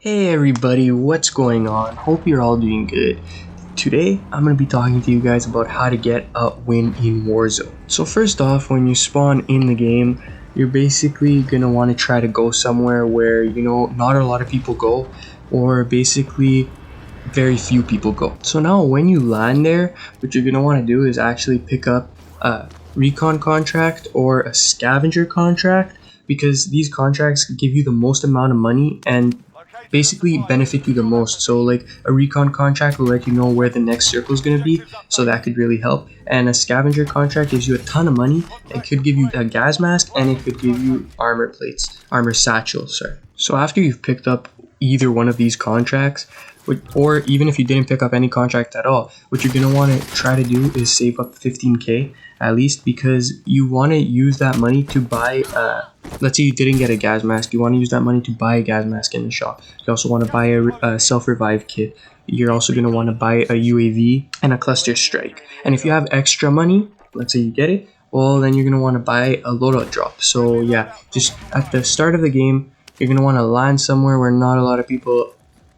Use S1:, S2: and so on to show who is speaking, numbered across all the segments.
S1: Hey everybody, what's going on? Hope you're all doing good. Today, I'm going to be talking to you guys about how to get a win in Warzone. So first off, when you spawn in the game, you're basically going to want to try to go somewhere where, not a lot of people go, or basically very few people go. So now when you land there, what you're going to want to do is actually pick up a recon contract or a scavenger contract, because these contracts give you the most amount of money and basically benefit you the most. So like a recon contract will let you know where the next circle is going to be, so that could really help. And a scavenger contract gives you a ton of money. It could give you a gas mask, and it could give you armor plates, armor satchels, sorry. So after you've picked up either one of these contracts, or even if you didn't pick up any contract at all, what you're going to want to try to do is save up 15k at least, because you want to use that money to buy let's say you didn't get a gas mask, you want to use that money to buy a gas mask in the shop. You also want to buy a self-revive kit. You're also going to want to buy a UAV and a cluster strike. And if you have extra money, let's say you get it, well then you're going to want to buy a loadout drop. So yeah, just at the start of the game, you're going to want to land somewhere where not a lot of people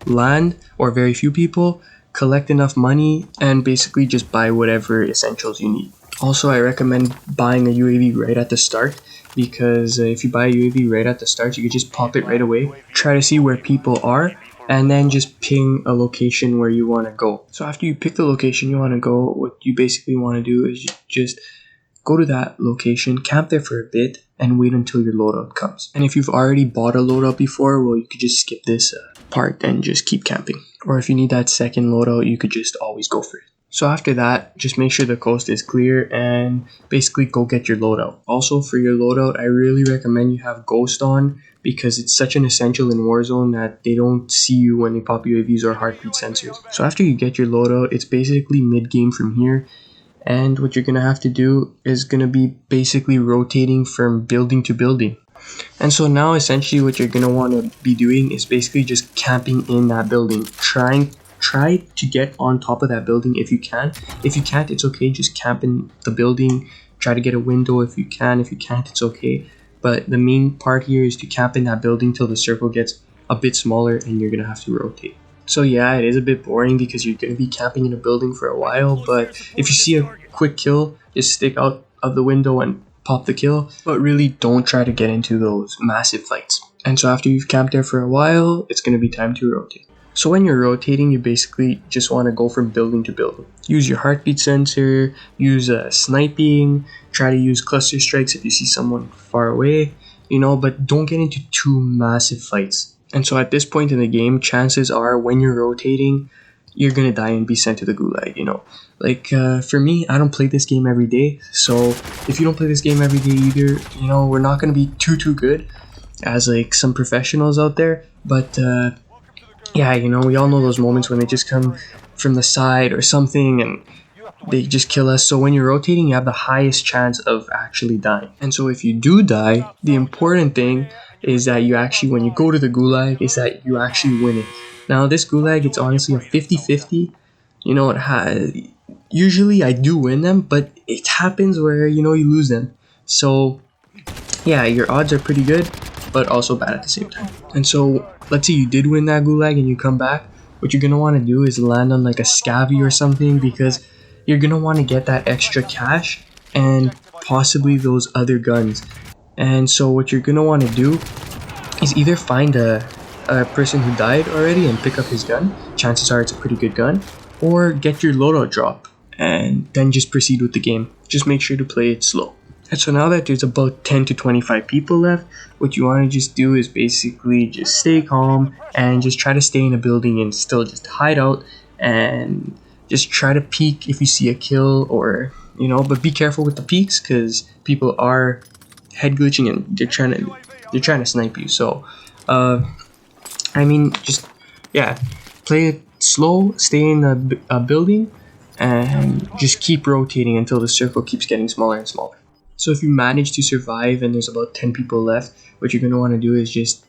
S1: land, or very few people, collect enough money, and basically just buy whatever essentials you need. Also, I recommend buying a UAV right at the start, because if you buy a UAV right at the start, you can just pop it right away, try to see where people are, and then just ping a location where you want to go. So after you pick the location you want to go, what you basically want to do is just go to that location, camp there for a bit, and wait until your loadout comes. And if you've already bought a loadout before, well, you could just skip this part and just keep camping. Or if you need that second loadout, you could just always go for it. So after that, just make sure the coast is clear and basically go get your loadout. Also, for your loadout, I really recommend you have Ghost on, because it's such an essential in Warzone that they don't see you when they pop UAVs or heartbeat sensors. So after you get your loadout, it's basically mid-game from here. And what you're going to have to do is going to be basically rotating from building to building. And so now essentially what you're going to want to be doing is basically just camping in that building. Try to get on top of that building if you can. If you can't, it's okay, just camp in the building. Try to get a window if you can. If you can't, it's okay. But the main part here is to camp in that building till the circle gets a bit smaller and you're going to have to rotate. So yeah, it is a bit boring because you're going to be camping in a building for a while, but if you see a quick kill, just stick out of the window and pop the kill, but really don't try to get into those massive fights. And so after you've camped there for a while, it's going to be time to rotate. So when you're rotating, you basically just want to go from building to building. Use your heartbeat sensor, use sniping, try to use cluster strikes if you see someone far away, but don't get into too massive fights. And so at this point in the game, chances are when you're rotating, you're going to die and be sent to the gulag, Like, for me, I don't play this game every day. So if you don't play this game every day either, we're not going to be too good as, like, some professionals out there. But, yeah, we all know those moments when they just come from the side or something and they just kill us. So when you're rotating, you have the highest chance of actually dying. And so if you do die, the important thing is that you actually, when you go to the gulag, is that you actually win it. Now this gulag, it's honestly a 50-50. Usually I do win them, but it happens where, you lose them. So yeah, your odds are pretty good, but also bad at the same time. And so let's say you did win that gulag and you come back, what you're going to want to do is land on like a scabby or something, because you're going to want to get that extra cash and possibly those other guns. And so what you're going to want to do is either find a person who died already and pick up his gun. Chances are it's a pretty good gun. Or get your loadout drop and then just proceed with the game. Just make sure to play it slow. And so now that there's about 10 to 25 people left, what you want to just do is basically just stay calm and just try to stay in a building and still just hide out and just try to peek if you see a kill, or but be careful with the peeks because people are head glitching and they're trying to snipe you. So just play it slow, stay in a building, and just keep rotating until the circle keeps getting smaller and smaller. So if you manage to survive and there's about 10 people left, what you're going to want to do is just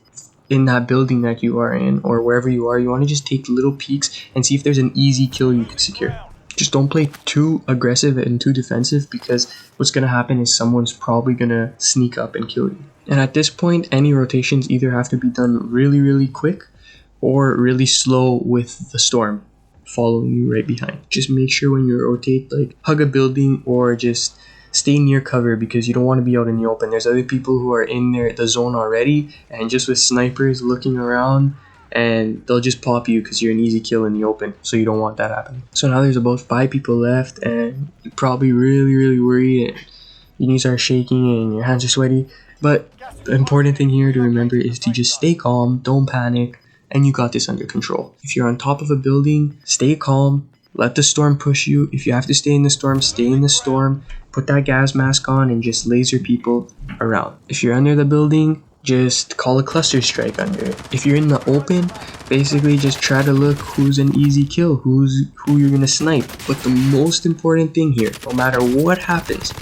S1: in that building that you are in or wherever you are, you want to just take little peeks and see if there's an easy kill you can secure. Just don't play too aggressive and too defensive, because what's going to happen is someone's probably going to sneak up and kill you. And at this point, any rotations either have to be done really, really quick, or really slow with the storm following you right behind. Just make sure when you rotate, like hug a building or just stay near cover, because you don't want to be out in the open. There's other people who are in the zone already, and just with snipers looking around, and they'll just pop you because you're an easy kill in the open, so you don't want that happening. So now there's about 5 people left, and you're probably really worried, and your knees are shaking and your hands are sweaty. But the important thing here to remember is to just stay calm, don't panic, and you got this under control. If you're on top of a building, stay calm, let the storm push you. If you have to stay in the storm, stay in the storm. Put that gas mask on and just laser people around. If you're under the building, just call a cluster strike under it. If you're in the open, basically just try to look who's an easy kill, who you're gonna snipe. But the most important thing here, no matter what happens,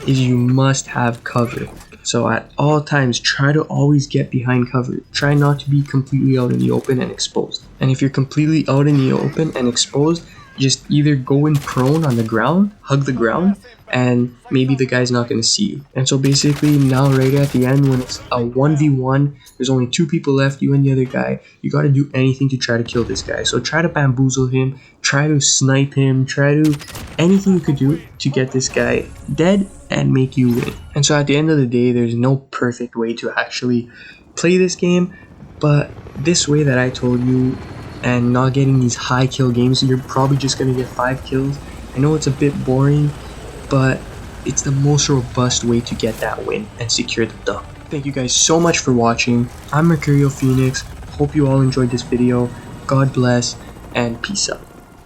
S1: is you must have cover. So at all times, try to always get behind cover. Try not to be completely out in the open and exposed. And if you're completely out in the open and exposed, just either go in prone on the ground, hug the ground, and maybe the guy's not going to see you. And so basically now right at the end, when it's a 1v1, there's only 2 people left, you and the other guy, you got to do anything to try to kill this guy. So try to bamboozle him, try to snipe him, try to anything you could do to get this guy dead and make you win. And so at the end of the day, there's no perfect way to actually play this game, but this way that I told you, and not getting these high kill games, you're probably just going to get 5 kills. I know it's a bit boring, but it's the most robust way to get that win and secure the dub. Thank you guys so much for watching. I'm MercurialPhoenix. Hope you all enjoyed this video. God bless and peace out.